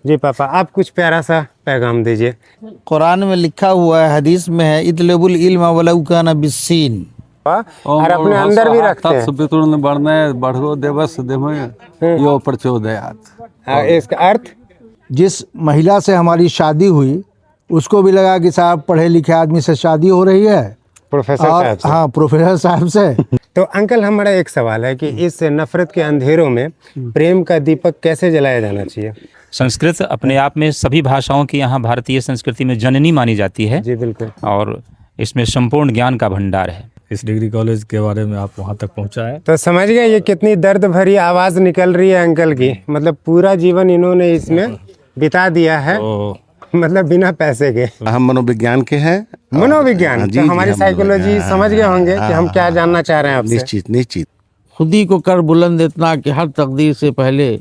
जी पापा, आप कुछ प्यारा सा पैगाम दीजिए। कुरान में लिखा हुआ है, हदीस में है, इतलबुल इल्म वलौ काना बिस्सीन। और अपने अंदर भी रखते हैं। बढ़ो दिवस यो प्रचोदयात। इसका अर्थ जिस महिला से हमारी शादी हुई उसको भी लगा कि साहब पढ़े लिखे आदमी से शादी हो रही है, प्रोफेसर और साहब से। हाँ, प्रोफेसर साहब से। तो अंकल, हमारा एक सवाल है कि इस नफरत के अंधेरों में प्रेम का दीपक कैसे जलाया जाना चाहिए? संस्कृत अपने आप में सभी भाषाओं की यहाँ भारतीय संस्कृति में जननी मानी जाती है। जी बिल्कुल। और इसमें संपूर्ण ज्ञान का भंडार है। इस डिग्री कॉलेज के बारे में आप वहाँ तक पहुँचा है। तो समझ गए ये कितनी दर्द भरी आवाज़ निकल रही है अंकल की। मतलब पूरा जीवन इन्होंने इसमें बिता दिया है, मतलब बिना पैसे के। हम मनोविज्ञान के हैं। मनोविज्ञान, तो हमारी साइकोलॉजी समझ गए होंगे कि हम क्या जानना चाह रहे हैं आपसे। निश्चित निश्चित। खुद ही को कर बुलंद इतना कि हर तकदीर से पहले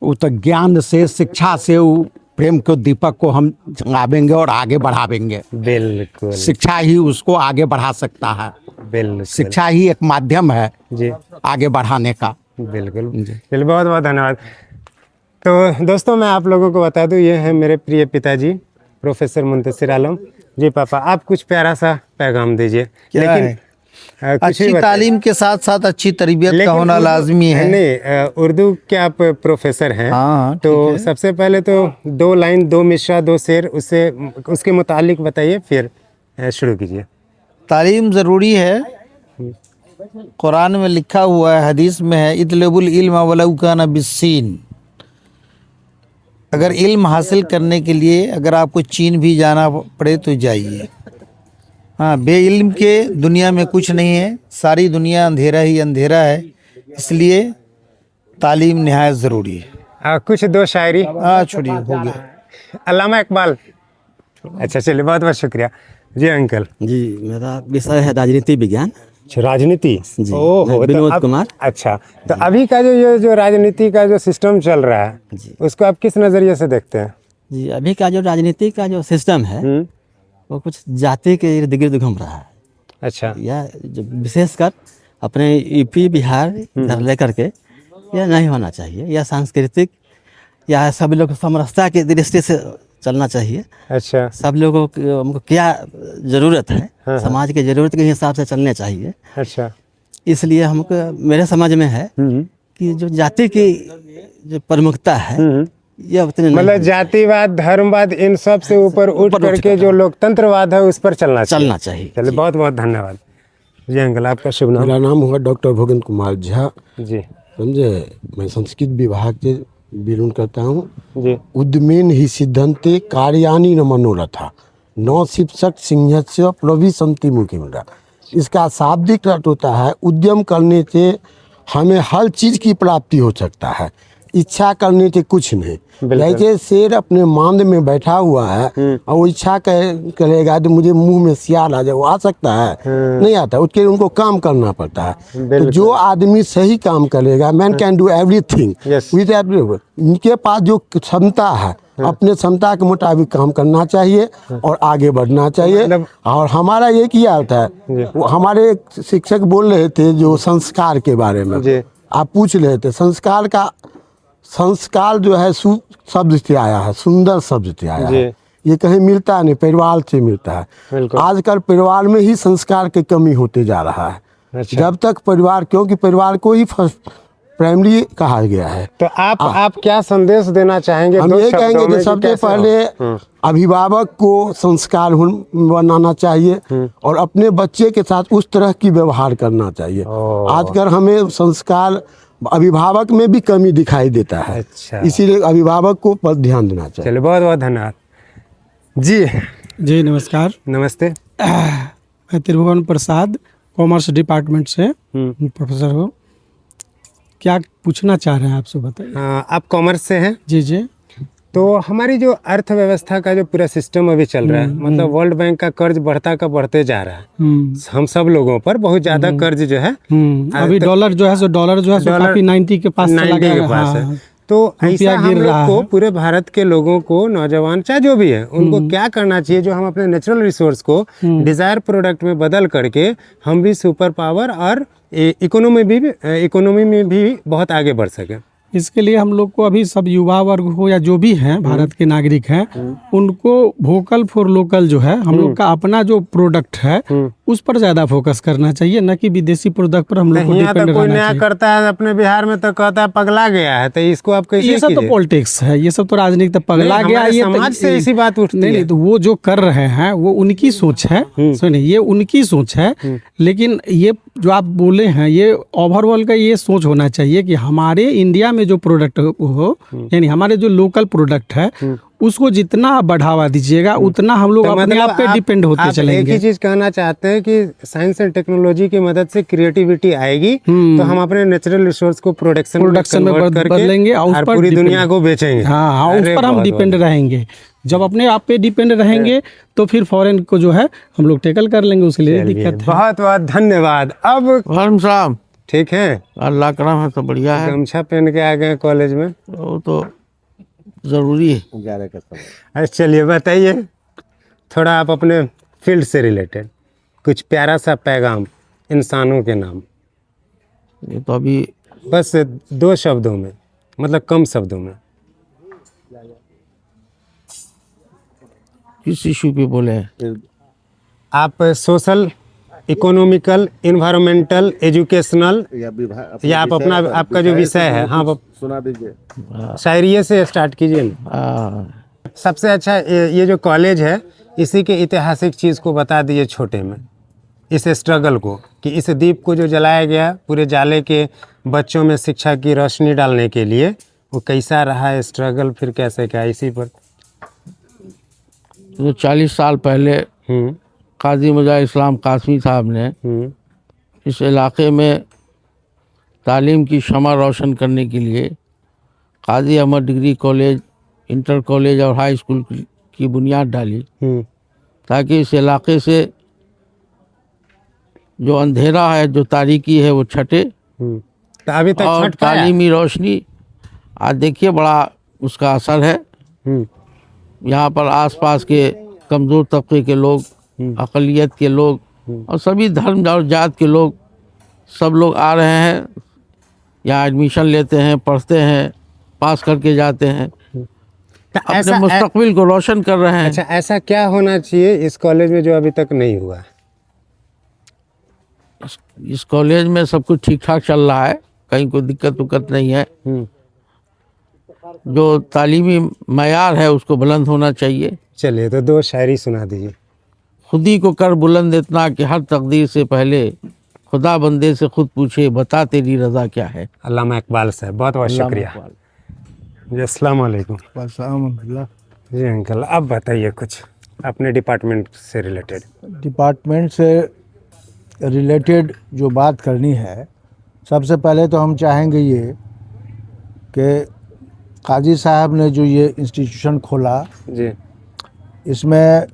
वो तो ज्ञान से, शिक्षा से वो प्रेम के दीपक को हम जलावेंगे और आगे बढ़ावेंगे। बिल्कुल शिक्षा ही उसको आगे बढ़ा सकता है। बिल्कुल, शिक्षा ही एक माध्यम है जी आगे बढ़ाने का। बिल्कुल। चलिए, बहुत बहुत धन्यवाद। तो दोस्तों, मैं आप लोगों को बता दूं, ये है मेरे प्रिय पिताजी प्रोफेसर मुंतशिर आलम। जी पापा, आप कुछ प्यारा सा पैगाम दीजिए। लेकिन अच्छी तालीम के साथ साथ अच्छी तरबियत का होना लाजमी है। नहीं, उर्दू के आप प्रोफेसर हैं। हाँ, तो सबसे पहले तो 2 लाइन, 2 मिसरा, 2 शेर उससे उसके मुतालिक बताइए, फिर शुरू कीजिए। तालीम ज़रूरी है। कुरान में लिखा हुआ है, हदीस में है, इतलबुल इल्म वलौ काना बिस्सीन। अगर इल्म हासिल करने के लिए अगर आपको चीन भी जाना पड़े तो जाइए। हाँ, बे इल्म के दुनिया में कुछ नहीं है, सारी दुनिया अंधेरा ही अंधेरा है। इसलिए तालीम निहायत ज़रूरी है। कुछ 2 शायरी। छोड़िए, हो गया। अल्लामा इकबाल। अच्छा, चलिए, बहुत बहुत शुक्रिया। जी अंकल। जी, मेरा विषय है राजनीति विज्ञान। राजनीति। जी, ओहो, विनोद कुमार। अच्छा, तो अभी का जो राजनीति का जो सिस्टम चल रहा है, उसको आप किस नज़रिए से देखते हैं? जी, अभी का जो राजनीति का जो सिस्टम है वो कुछ जाति के इर्द गिर्द घूम रहा है। अच्छा। यह जो विशेषकर अपने यूपी बिहार इधर लेकर के यह नहीं होना चाहिए। यह सांस्कृतिक या सब लोग समरसता की दृष्टि से चलना चाहिए। अच्छा। सब लोगों को हमको क्या ज़रूरत है, समाज की ज़रूरत के हिसाब से चलने चाहिए। अच्छा। इसलिए हमको मेरे समझ में है कि जो जाति की जो प्रमुखता है यह उतनी नहीं मतलब जातिवाद, धर्मवाद, इन सब से ऊपर उठ करके जो लोकतंत्रवाद है उस पर चलना चाहिए। चलिए, बहुत बहुत धन्यवाद। जी अंकल, आपका शुभ नाम? मेरा नाम हुआ डॉक्टर भोगेंद्र कुमार झा। जी। समझे, मैं संस्कृत विभाग से बिलोंग करता हूँ। जी। उद्यमेन ही सिद्धंते कार्यानि न मनोरथा न शिक्षक सिंहस्य प्रविशन्ति मुखिमरा। इसका शाब्दिक अर्थ होता है, उद्यम करने से हमें हर चीज़ की प्राप्ति हो सकता है, इच्छा करने से कुछ नहीं। जैसे शेर अपने मांद में बैठा हुआ है और वो इच्छा करेगा तो मुझे मुंह में सियाल आ जाए, वो आ सकता है? नहीं आता। उसके लिए उनको काम करना पड़ता है। तो जो आदमी सही काम करेगा, man can do everything with everyone. इनके पास जो क्षमता है, अपने क्षमता के मुताबिक काम करना चाहिए और आगे बढ़ना चाहिए। और हमारा ये किया होता है, वो हमारे शिक्षक बोल रहे थे जो संस्कार के बारे में आप पूछ रहे थे। संस्कार जो है शब्द से आया है, सुंदर शब्द से आया है। ये कहीं मिलता नहीं, परिवार से मिलता है। आजकल परिवार में ही संस्कार की कमी होते जा रहा है। अच्छा। जब तक परिवार, क्योंकि परिवार को ही फर्स्ट प्राइमरी कहा गया है। तो आप क्या संदेश देना चाहेंगे? हम ये कहेंगे कि सबसे पहले अभिभावक को संस्कार बनाना चाहिए और अपने बच्चे के साथ उस तरह की व्यवहार करना चाहिए। आजकल हमें संस्कार अभिभावक में भी कमी दिखाई देता है। अच्छा। इसीलिए अभिभावक को पर ध्यान देना चाहिए। चलिए, बहुत बहुत धन्यवाद। जी नमस्कार। नमस्ते। मैं त्रिभुवन प्रसाद, कॉमर्स डिपार्टमेंट से प्रोफेसर हूँ। क्या पूछना चाह रहे हैं आपसे, बताइए। आप कॉमर्स से हैं? जी। तो हमारी जो अर्थव्यवस्था का जो पूरा सिस्टम अभी चल रहा है, मतलब वर्ल्ड बैंक का कर्ज बढ़ते जा रहा है। हम सब लोगों पर बहुत ज्यादा कर्ज जो है। अभी डॉलर जो है काफी 90 के पास चला गया है। तो ऐसा हम लोग को, पूरे भारत के लोगों को, नौजवान चाहे जो भी है, उनको क्या करना चाहिए जो हम अपने नेचुरल रिसोर्स को डिजायर प्रोडक्ट में बदल करके हम भी सुपर पावर और इकोनॉमी में भी बहुत आगे बढ़ सके। इसके लिए हम लोग को अभी सब युवा वर्ग हो या जो भी हैं भारत के नागरिक हैं उनको वोकल फॉर लोकल जो है हम लोग का अपना जो प्रोडक्ट है उस पर ज्यादा फोकस करना चाहिए, न कि विदेशी प्रोडक्ट पर हम लोग को यहाँ डिपेंड तो कोई रहना नया चाहिए। करता है अपने बिहार में तो कहता है पगला गया है, तो इसको आप कैसे ये सब तो कीजिए? पॉलिटिक्स है, ये सब तो राजनीति तो पगला नहीं, गया हमारे ये समाज से ऐसी बात उठती नहीं है। नहीं, तो वो जो कर रहे हैं वो उनकी सोच है, सुनिए ये उनकी सोच है, लेकिन ये जो आप बोले हैं ये ओवरऑल का ये सोच होना चाहिए कि हमारे इंडिया में जो प्रोडक्ट हो यानी हमारे जो लोकल प्रोडक्ट है उसको जितना आप बढ़ावा दीजिएगा उतना हम लोग तो अपने मतलब आप पे डिपेंड होते आप एक चलेंगे। ही चीज कहना चाहते हैं कि साइंस एंड टेक्नोलॉजी की मदद से क्रिएटिविटी आएगी तो हम अपने नेचुरल रिसोर्स को प्रोडक्शन में में बदलेंगे और उस पर पूरी depend- दुनिया को बेचेंगे। हाँ हाँ, उस अरे पर हम बहुत डिपेंड रहेंगे। जब अपने आप पे डिपेंड रहेंगे तो फिर फॉरेन को जो है हम लोग टैकल कर लेंगे, उसके लिए चलिए, दिक्कत है। बहुत बहुत धन्यवाद। अब वालेकुम सलाम। ठीक है, अल्लाह करम है तो बढ़िया है, गमछा पहन के आ गए कॉलेज में। वो तो ज़रूरी है। अच्छा चलिए बताइए थोड़ा आप अपने फील्ड से रिलेटेड कुछ प्यारा सा पैगाम इंसानों के नाम, ये तो अभी बस 2 शब्दों में, मतलब कम शब्दों में। किस इशू पे बोले हैं? आप सोशल, इकोनॉमिकल, इन्वायरमेंटल, एजुकेशनल या आप अपना आपका जो विषय है, हाँ आप सुना दीजिए। शायरी से स्टार्ट कीजिए ना। हाँ, सबसे अच्छा ये जो कॉलेज है इसी के ऐतिहासिक चीज़ को बता दीजिए छोटे में, इस स्ट्रगल को, कि इस दीप को जो जलाया गया पूरे जाले के बच्चों में शिक्षा की रोशनी डालने के लिए, वो कैसा रहा है स्ट्रगल, फिर कैसे क्या, इसी पर। तो 40 साल पहले काजी मुजा इस्लाम कासमी साहब ने इस इलाके में तालीम की शमा रोशन करने के लिए Qazi Ahmad degree college, inter college और हाई स्कूल की बुनियाद डाली, ताकि इस इलाके से जो अंधेरा है, जो तारीकी है, वो छटे तो अभी तक और छट पाया? तालीमी रोशनी आज देखिए बड़ा उसका असर है। यहाँ पर आसपास के कमज़ोर तबके के लोग, अक़लियत के लोग और सभी धर्म और जात के लोग, सब लोग आ रहे हैं, यहाँ एडमिशन लेते हैं, पढ़ते हैं, पास करके जाते हैं, तो अपने मुस्तकबिल को रोशन कर रहे हैं। अच्छा, ऐसा क्या होना चाहिए इस कॉलेज में जो अभी तक नहीं हुआ? इस कॉलेज में सब कुछ ठीक ठाक चल रहा है, कहीं कोई दिक्कत उक्कत नहीं है। जो तालीमी मयार है उसको बुलंद होना चाहिए। चलिए तो 2 शायरी सुना दीजिए। खुदी को कर बुलंद इतना कि हर तकदीर से पहले खुदा बंदे से खुद पूछे, बता तेरी रज़ा क्या है। अल्लामा इकबाल साहब, बहुत बहुत शुक्रिया जी। अस्सलाम वालेकुम जी अंकल। अब बताइए कुछ अपने डिपार्टमेंट से रिलेटेड। डिपार्टमेंट से रिलेटेड जो बात करनी है, सबसे पहले तो हम चाहेंगे ये कि काजी साहब ने जो ये इंस्टीट्यूशन खोला, जी इसमें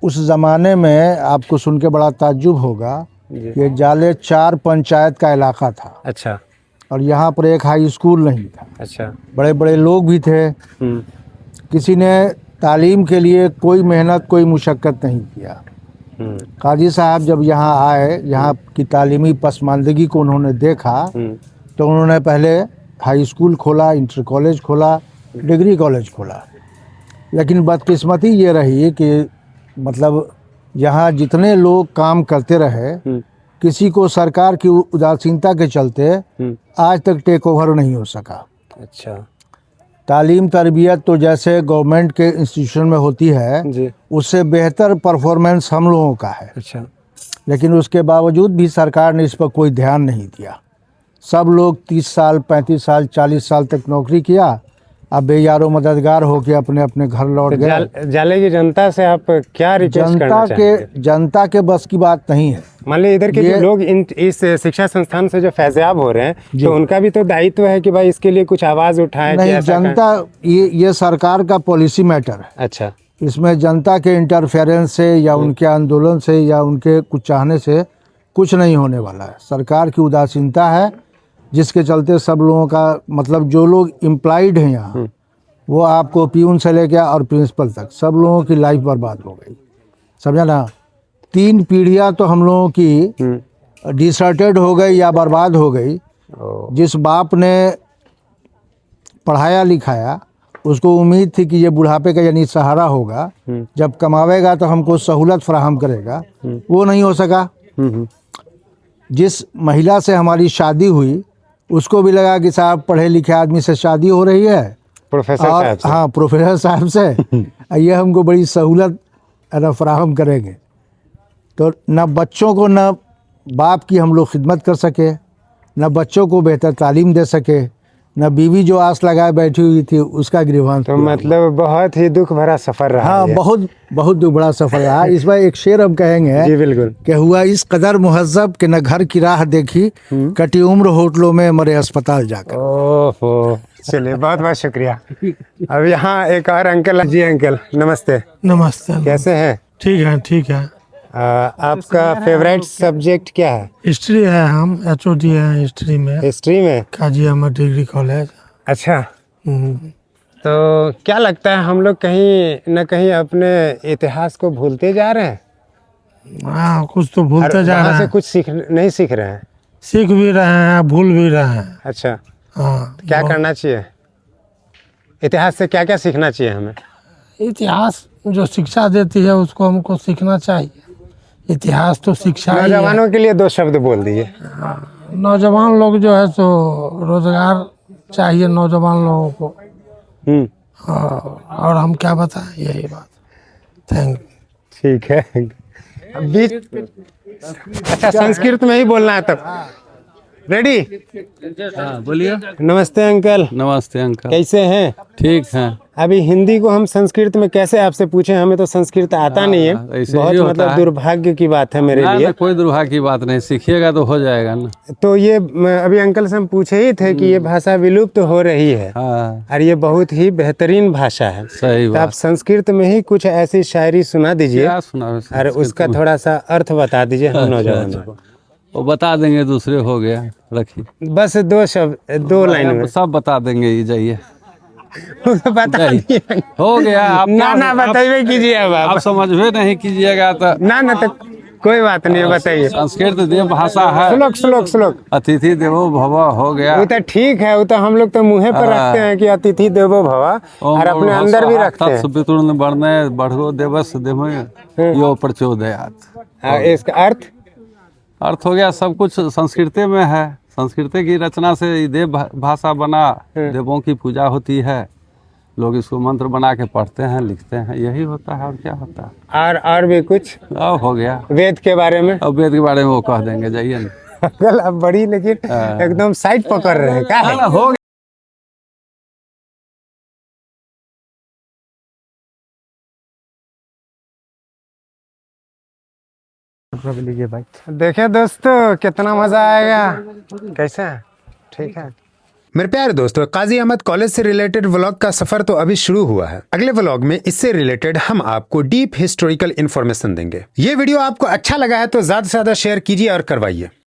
उस ज़माने में आपको सुन के बड़ा ताज्जुब होगा, ये जाले 4 पंचायत का इलाका था। अच्छा और यहाँ पर एक हाई स्कूल नहीं था। अच्छा। बड़े बड़े लोग भी थे, किसी ने तालीम के लिए कोई मेहनत, कोई मुशक्क़त नहीं किया। काजी साहब जब यहाँ आए, यहाँ की तालीमी पसमानदगी को उन्होंने देखा, तो उन्होंने पहले हाई स्कूल खोला, इंटर कॉलेज खोला, डिग्री कॉलेज खोला। लेकिन बदकिस्मती ये रही कि मतलब यहाँ जितने लोग काम करते रहे, किसी को सरकार की उदासीनता के चलते आज तक टेक ओवर नहीं हो सका। अच्छा। तालीम तरबियत तो जैसे गवर्नमेंट के इंस्टीट्यूशन में होती है जी। उससे बेहतर परफॉर्मेंस हम लोगों का है। अच्छा। लेकिन उसके बावजूद भी सरकार ने इस पर कोई ध्यान नहीं दिया। सब लोग 30 साल, 35 साल, 40 साल तक नौकरी किया, अब बेयारो मददगार होके अपने अपने घर लौट गए। जाले की जनता से आप क्या रिक्वेस्ट करना चाहेंगे? जनता के बस की बात नहीं है। मान लीजिए इधर के जो लोग इस शिक्षा संस्थान से जो फैज़याब हो रहे हैं, तो उनका भी तो दायित्व है कि भाई इसके लिए कुछ आवाज़ उठाए। नहीं, जनता ये सरकार का पॉलिसी मैटर है। अच्छा। इसमें जनता के इंटरफेरेंस से या उनके आंदोलन से या उनके कुछ चाहने से कुछ नहीं होने वाला है। सरकार की उदासीनता है, जिसके चलते सब लोगों का मतलब जो लोग एम्प्लॉयड हैं यहाँ, वो आपको प्यून से लेकर और प्रिंसिपल तक सब लोगों की लाइफ बर्बाद हो गई। समझा ना? 3 पीढ़ियाँ तो हम लोगों की डिसर्टेड हो गई या बर्बाद हो गई। जिस बाप ने पढ़ाया लिखाया उसको उम्मीद थी कि ये बुढ़ापे का यानी सहारा होगा, जब कमावेगा तो हमको सहूलत फराहम करेगा, वो नहीं हो सका। जिस महिला से हमारी शादी हुई उसको भी लगा कि साहब पढ़े लिखे आदमी से शादी हो रही है, प्रोफेसर और साहब से। हाँ प्रोफेसर साहब से ये हमको बड़ी सहूलत फराहम करेंगे। तो न बच्चों को न बाप की हम लोग खिदमत कर सके, न बच्चों को बेहतर तालीम दे सके, न बीवी जो आस लगाए बैठी हुई थी उसका गृहवान। तो मतलब बहुत ही दुख भरा सफर रहा हाँ ये। बहुत बहुत बड़ा सफर रहा। इस बार एक शेर हम कहेंगे जी बिल्कुल। कि हुआ इस कदर मुहज्जब कि न घर की राह देखी, कटी उम्र होटलों में मरे अस्पताल जाकर। ओहो, चलिए बहुत बहुत शुक्रिया। अब यहाँ एक और अंकल। जी अंकल नमस्ते, नमस्ते। कैसे हैं? ठीक है। आपका फेवरेट सब्जेक्ट क्या है? हिस्ट्री है, हम HOD है हिस्ट्री में, हिस्ट्री में? काजी अहमद डिग्री कॉलेज। अच्छा, तो क्या लगता है हम लोग कहीं न कहीं अपने इतिहास को भूलते जा रहे हैं? हाँ कुछ तो भूलते और जा वहाँ रहे से हैं, कुछ नहीं सीख रहे हैं? सीख भी रहे हैं भूल भी रहे हैं। अच्छा, हाँ क्या करना चाहिए? इतिहास से क्या क्या सीखना चाहिए हमें? इतिहास जो शिक्षा देती है उसको हमको सीखना चाहिए। इतिहास तो शिक्षा ही है। नौजवानों के लिए 2 शब्द बोल दीजिए। नौजवान लोग जो है सो रोजगार चाहिए नौजवान लोगों को। और हम क्या बताएं, यही बात। Thank you. ठीक है। बीच अच्छा संस्कृत में ही बोलना है तब। रेडी? बोलिए। नमस्ते अंकल, नमस्ते अंकल, कैसे हैं? ठीक है। अभी हिंदी को हम संस्कृत में कैसे आपसे पूछें, हमें तो संस्कृत आता नहीं है। ऐसे बहुत ही होता मतलब है। दुर्भाग्य की बात है मेरे लिए। कोई दुर्भाग्य की बात नहीं, सीखिएगा तो हो जाएगा ना। तो ये अभी अंकल से हम पूछे ही थे कि ये भाषा विलुप्त हो रही है हाँ और ये बहुत ही बेहतरीन भाषा है। सही तो आप बात। संस्कृत में ही कुछ ऐसी शायरी सुना दीजिए क्या सुना और उसका थोड़ा सा अर्थ बता दीजिए हम नौजवानों को। वो बता देंगे, दूसरे हो गया, रखिए। बस 2 शब्द 2 लाइन में सब बता देंगे, ये जाइए। बता दिए। हो गया। आप ना बताइए कीजिए अब आप आप। समझ नहीं कीजिएगा तो ना तो कोई बात नहीं, बताइए। संस्कृत देव भाषा है। श्लोक। अतिथि देवो भव हो गया। वो तो ठीक है, वो तो हम लोग तो मुँह पर रखते हैं कि अतिथि देवो भव, और अपने अंदर भी रखते हैं। पितृन बढ़ने बढ़ो देवस देवो यो प्रचोदयात्। इसका अर्थ हो गया सब कुछ संस्कृति में है। संस्कृति की रचना से ये देव भाषा बना, देवों की पूजा होती है, लोग इसको मंत्र बना के पढ़ते हैं, लिखते हैं, यही होता है। और क्या होता है? और भी कुछ अब हो गया वेद के बारे में? अब वेद के बारे में वो कह देंगे, जाइए ना। अंकल अब बड़ी लेकिन एकदम साइड पकड़ रहे हैं, क्या है? हो गया। लीजिए भाई। देखिए दोस्तों कितना मजा आएगा। कैसा है? ठीक है। मेरे प्यारे दोस्तों, काजी अहमद कॉलेज से रिलेटेड व्लॉग का सफर तो अभी शुरू हुआ है। अगले व्लॉग में इससे रिलेटेड हम आपको डीप हिस्टोरिकल इन्फॉर्मेशन देंगे। ये वीडियो आपको अच्छा लगा है तो ज्यादा से ज्यादा शेयर कीजिए और करवाइए।